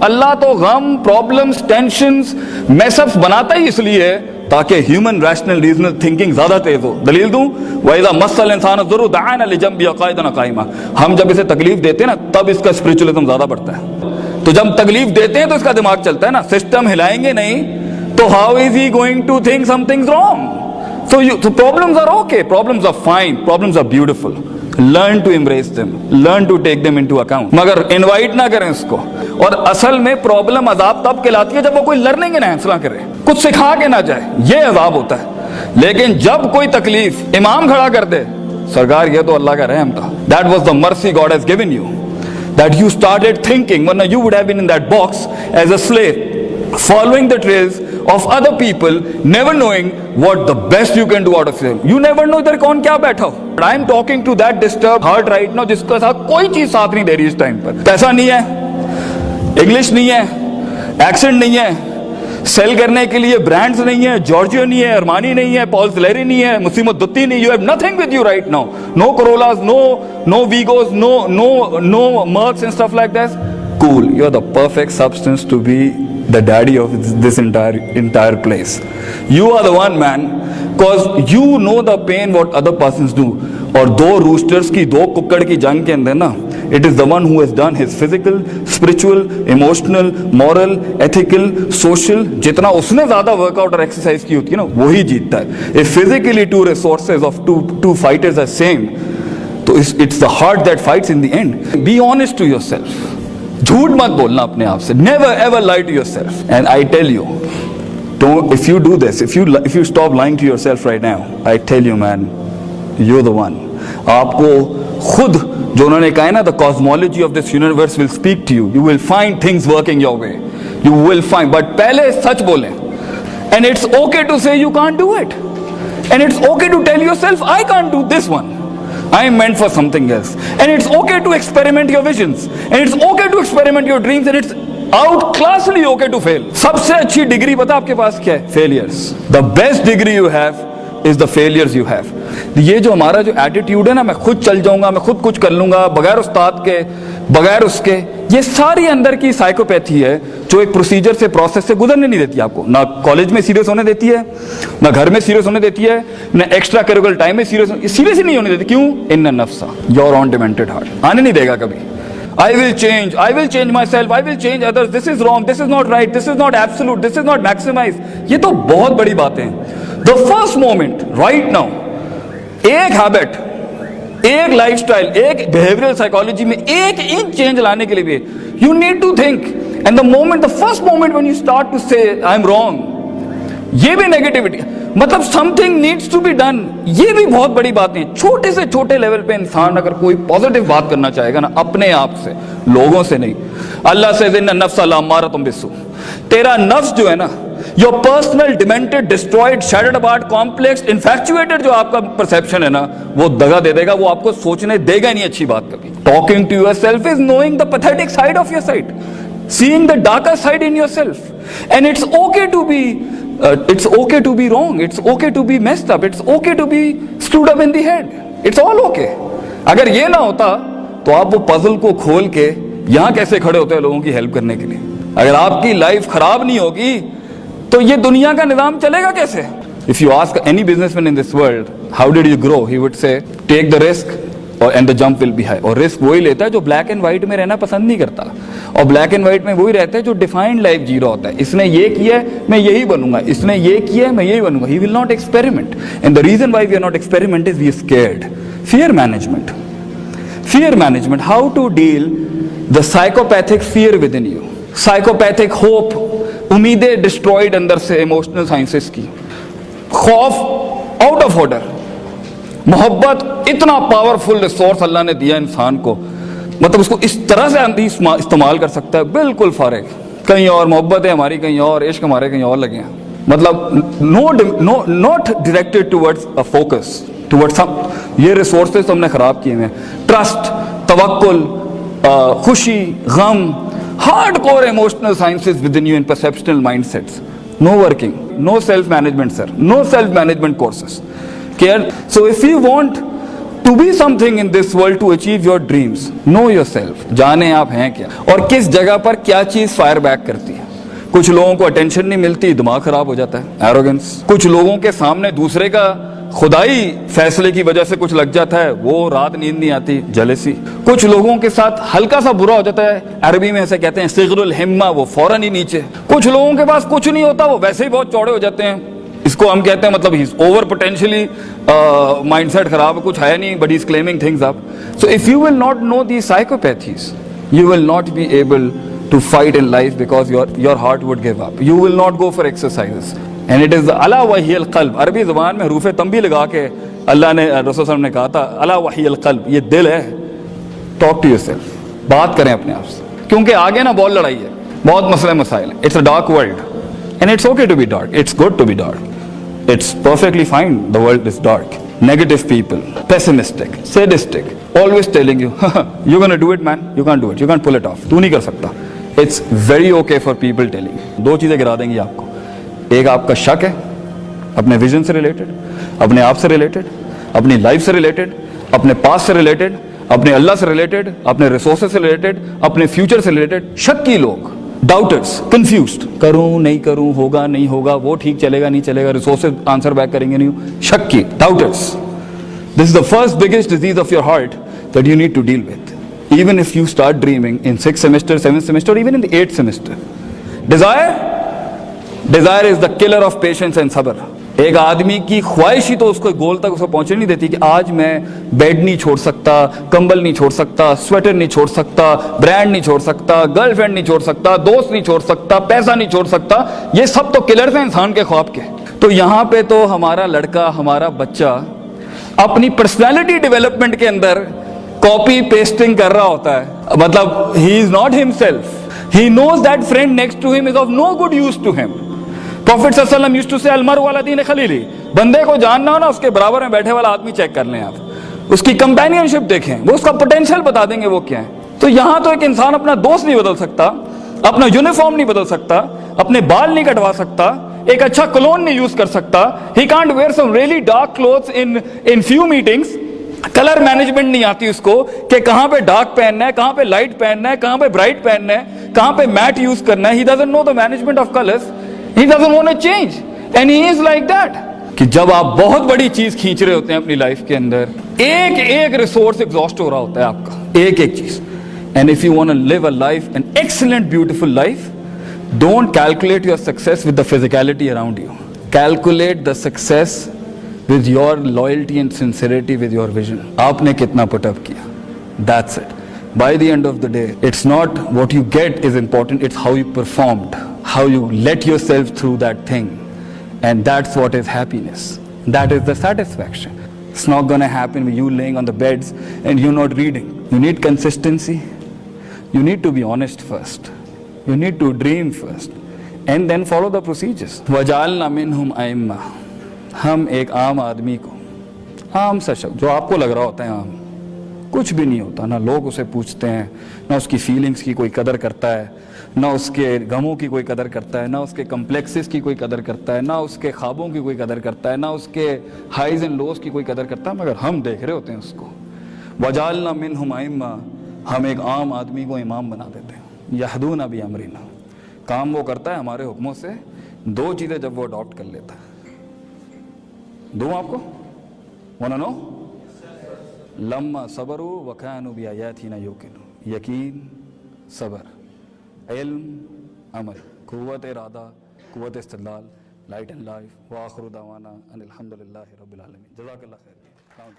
अल्लाह तो गम, problems, tensions, mashups बनाता ही इसलिए है ताकि ह्यूमन रैशनल रीजनल थिंकिंग ज्यादा तेज हो। दलील दूं, वइज़ा मस्सल इंसान ज़ुर्र दआना लिजंबी क़ाइदन क़ाइमा। हम जब इसे तकलीफ देते हैं ना, तब इसका स्पिरिचुअलिज्म ज्यादा बढ़ता है। तो जब तकलीफ देते हैं तो इसका दिमाग चलता है ना। सिस्टम हिलाएंगे नहीं तो how is he going to think something wrong? So problems are okay, problems are fine, problems are beautiful. Learn to embrace them, learn to take them into account. मगर इनवाइट ना करें इसको। और असल में प्रॉब्लम अजाब तब कहलाती है जब वो कोई लर्निंग एनहांस ना करे, कुछ सिखा के ना जाए, ये अजाब होता है। लेकिन जब कोई तकलीफ इमाम खड़ा कर दे, सरकार ये तो अल्लाह का रहम था, that was the mercy God has given you, that you started thinking, वरना you would have been in that box as a slave, following the trails of other people, never knowing what the best you can do out of them. You never know इधर कौन क्या बैठा हो। But I am talking to that disturbed heart right now जिसके साथ कोई चीज साथ नहीं दे रही इस टाइम पर। पैसा नहीं है, इंग्लिश नहीं है, एक्सेंट नहीं है, सेल करने के लिए ब्रांड्स नहीं है, जॉर्जियो नहीं है, अरमानी नहीं है, पॉल सिलेरी नहीं है, मुसीमत दुत्ती नहीं, you have nothing with you right now. No Corollas, no Vigos, no Mercs and stuff like that. Cool, you are the perfect substance to be the daddy of this entire place. You are the one, man, cause you know the pain what other persons do. और दो roosters की, दो कुक्कड़ की जंग के अंदर ना, it is the one who has done his physical, spiritual, emotional, moral, ethical, social, जितना उसने ज्यादा वर्कआउट और एक्सरसाइज की होती है ना, वही जीतता है। If physically two resources of two fighters are same, तो it's the heart that fights in the end. Be honest to yourself. झूठ मत बोलना अपने आप से। Never ever lie to yourself. And I tell you, don't. If you do this, if you stop lying to yourself right now, I tell you, man, you're the one. आपको खुद जो उन्होंने कहा है ना, the cosmology of this universe will speak to you. You will find things working your way. You will find. But पहले सच बोलें. And it's okay to say you can't do it. And it's okay to tell yourself, I can't do this one. I am meant for something else. And it's okay to experiment your visions. And it's okay to experiment your dreams. And it's outclassly okay to fail. सबसे अच्छी degree पता आपके पास क्या है? Failures. The best degree you have is the failures you have. ये जो हमारा जो एटीट्यूड है ना, मैं खुद चल जाऊंगा, मैं खुद कुछ कर लूंगा, बगैर उस्ताद के, बगैर उसके, ये सारी अंदर की साइकोपैथी है जो एक प्रोसीजर से, प्रोसेस से गुजरने नहीं देती आपको। ना कॉलेज में सीरियस होने देती है, ना घर में सीरियस होने देती है, ना एक्स्ट्रा करिकुलर टाइम में सीरियस ही नहीं होने देती। क्यों? इन्न नफ्सा, योर ऑन डिमेंटेड हार्ट। आने नहीं देगा कभी। I will change myself, I will change others, this is wrong, this is not right, this is not absolute, this is not maximized. ये तो बहुत बड़ी बातें हैं। The first moment, right now, एक हैबिट, एक लाइफस्टाइल, एक बिहेवियरल साइकोलॉजी में एक इंच चेंज लाने के लिए भी you need to think. And the first moment when you start to say I am wrong, ये भी नेगेटिविटी, मतलब something needs to be done. ये भी बहुत बड़ी बात है। छोटे से छोटे लेवल पे इंसान अगर कोई पॉजिटिव बात करना चाहेगा ना, अपने आप से, लोगों से नहीं। अल्लाह से इन्ना नफ्स लअम्मारतुम बिस्सू, तेरा नफ्स जो है ना, your personal demented, destroyed, shattered apart, complex, infatuated जो आपका परसेप्शन है ना, वो दगा दे देगा, वो आपको सोचने देगा नहीं अच्छी बात कभी। Talking to yourself is knowing the pathetic side of your side, seeing the darker side in yourself. And it's okay to be it's okay to be wrong, it's okay to be messed up, it's okay to be screwed up in the head, it's all okay. अगर ये ना होता तो आप वो puzzle को खोल के यहां कैसे खड़े होते हैं लोगों की हेल्प करने के लिए? अगर आपकी लाइफ खराब नहीं होगी तो ये दुनिया का निजाम चलेगा कैसे? If you ask any businessman in this world how did you grow, he would say take the risk and the jump will be high. और रिस्क वही लेता है जो ब्लैक एंड व्हाइट में रहना पसंद नहीं करता, और ब्लैक एंड व्हाइट में वही रहता है जो डिफाइंड लाइफ जी रहा होता है। इसने ये किया है मैं यही बनूंगा, इसने ये किया है मैं यही बनूंगा। He will not experiment, and the reason why we are not experiment is we are scared. Fear management. Fear management. How to deal the psychopathic fear within you. Psychopathic hope, उम्मीदें डिस्ट्रॉयड अंदर से, emotional sciences की, खौफ out of order, मोहब्बत इतना powerful resource अल्लाह ने दिया इंसान को, मतलब उसको इस तरह से आंधी इस्तेमाल कर सकता है, बिल्कुल फारिग। कहीं और मोहब्बत है हमारी, कहीं और इश्क हमारे कहीं और लगे हैं, मतलब not directed towards a focus, towards some. ये रिसोर्सेज हमने खराब किए हैं। ट्रस्ट, तवक्कुल, खुशी, गम, hardcore emotional sciences with in you, in perceptional mindsets, no working, no self management sir, no self management courses, care. So if you want to be something in this world, to achieve your dreams, know yourself, जाने आप हैं क्या और किस जगह पर क्या चीज फायर बैक करती है। कुछ लोगों को अटेंशन नहीं मिलती, दिमाग खराब हो जाता है, एरोगेंस। कुछ लोगों के सामने दूसरे का खुदाई फैसले की वजह से कुछ लग जाता है, वो रात नींद नहीं आती, जेलसी। कुछ लोगों के साथ हल्का सा बुरा हो जाता है, अरबी में ऐसे कहते हैं सिगरुल हिम्मा, वो फौरन ही नीचे। कुछ लोगों के पास कुछ नहीं होता, वो वैसे ही बहुत चौड़े हो जाते हैं, इसको हम कहते हैं मतलब ही ओवर पोटेंशियली, माइंडसेट खराब है, कुछ है नहीं, but he is claiming things up. So if you will not know the psychopathies, you will not be able to fight in life because your heart would give up. You will not go for exercises. And it is the अला wheel क़ल्ब, अरबी ज़बान में हरूफ़ तंबी लगा के अल्लाह ने, रसूल सल्लल्लाहु अलैहि वसल्लम ने कहा था अला वहील क़ल्ब, ये दिल है। टॉक टू योरसेल्फ, बात करें अपने आप से, क्योंकि आगे ना बहुत लड़ाई है, बहुत मसले मसाइल हैं। It's a dark world and it's okay to be dark, it's good to be dark, it's perfectly fine, the world is dark. Negative people, pessimistic, sadistic, always telling you, you're gonna do it man, you can't do it, you can't pull it off, तू नहीं कर सकता। It's very okay for people telling you। दो चीज़ें गिरा देंगी आपको, एक आपका शक है अपने विजन से रिलेटेड, अपने आप से रिलेटेड, अपनी लाइफ से रिलेटेड, अपने पास्ट से रिलेटेड, अपने अल्लाह से रिलेटेड, अपने रिसोर्सेज से रिलेटेड, अपने फ्यूचर से रिलेटेड। शक्की लोग, डाउटर्स, कंफ्यूज्ड, करूं नहीं करूं, होगा नहीं होगा, वो ठीक चलेगा नहीं चलेगा, रिसोर्सेज आंसर बैक करेंगे नहीं, शक्की, doubters. This is the first biggest disease of your heart that you need to deal with, even if you start dreaming in 6th semester, 7th semester, or even in the 8th semester. Desire is the killer of patience and sabr. एक आदमी की ख्वाहिश ही तो उसको गोल तक उसको पहुंचने नहीं देती कि आज मैं बेड नहीं छोड़ सकता, कंबल नहीं छोड़ सकता, स्वेटर नहीं छोड़ सकता, ब्रांड नहीं छोड़ सकता, गर्लफ्रेंड नहीं छोड़ सकता, दोस्त नहीं छोड़ सकता, पैसा नहीं छोड़ सकता। ये सब तो किलर्स हैं इंसान के ख्वाब के। तो यहाँ पे तो हमारा लड़का, हमारा बच्चा अपनी पर्सनैलिटी डेवलपमेंट के अंदर कॉपी पेस्टिंग कर रहा होता है, मतलब he is not himself, he knows that friend next to him is of no good use to him. Prophet सल्लल्लाहु अलैहि वसल्लम यूज्ड टू से अलमरउ अला दीन खलीली, बंदे को जानना हो ना, उसके बराबर में बैठे वाला आदमी चेक कर लें आप, उसकी कंपेनियनशिप देखें, वो उसका पोटेंशियल बता देंगे वो क्या है। तो यहाँ तो एक इंसान अपना दोस्त नहीं बदल सकता, अपना यूनिफॉर्म नहीं बदल सकता, अपने बाल नहीं कटवा सकता, एक अच्छा क्लोन नहीं यूज कर सकता, he can't wear some really dark clothes in few meetings. Colour management नहीं आती उसको कि कहां पे डार्क पहनना है, कहां पे लाइट पहनना है, कहां पे ब्राइट पहनना है, कहां पे मैट यूज करना है। He doesn't know the management of colours, he doesn't want to change and he is like that। कि जब आप बहुत बड़ी चीज खींच रहे होते हैं अपनी लाइफ के अंदर, एक एक रिसोर्स एग्जॉस्ट हो रहा होता है आपका, एक एक चीज। And if you want to live a life, an excellent beautiful life, don't calculate your success with the physicality around you, calculate the success with your loyalty and sincerity with your vision. आपने कितना put up किया, that's it. By the end of the day, it's not what you get is important, it's how you performed, how you let yourself through that thing, and that's what is happiness, that is the satisfaction. It's not gonna happen with you laying on the beds and you're not reading. You need consistency, you need to be honest first, you need to dream first, and then follow the procedures. وَجَعَلْنَا مِنْهُمْ أَئِمَّةً, हम एक आम आदमी को, आम सा शब्द जो आपको लग रहा होता है आम, कुछ भी नहीं होता, ना लोग उसे पूछते हैं, ना उसकी फीलिंग्स की कोई कदर करता है, ना उसके गमों की कोई कदर करता है, ना उसके कम्प्लेक्सेस की कोई कदर करता है, ना उसके ख्वाबों की कोई कदर करता है, ना उसके हाइज एंड लोज की कोई कदर करता है, मगर हम देख रहे होते हैं उसको। वजालना मिनहुम अइम्मा, हम एक आम आदमी को इमाम बना देते हैं। यहदूना बि अमरिना, काम वो करता है हमारे हुक्मों से। दो चीज़ें जब वो अडॉप्ट कर लेता है, दो आपको वाना नो, लम्मा सबरू वकानु बिआयातिना यूकिनू, यकीन, सबर, इल्म, अमल, कुव्वत इरादा, कुव्वत इस्तिदलाल, लाइट एंड लाइफ। व आखिरु दावाना अनिल हम्दुलिल्लाहि रब्बिल आलमीन। जज़ाकल्लाह खैर।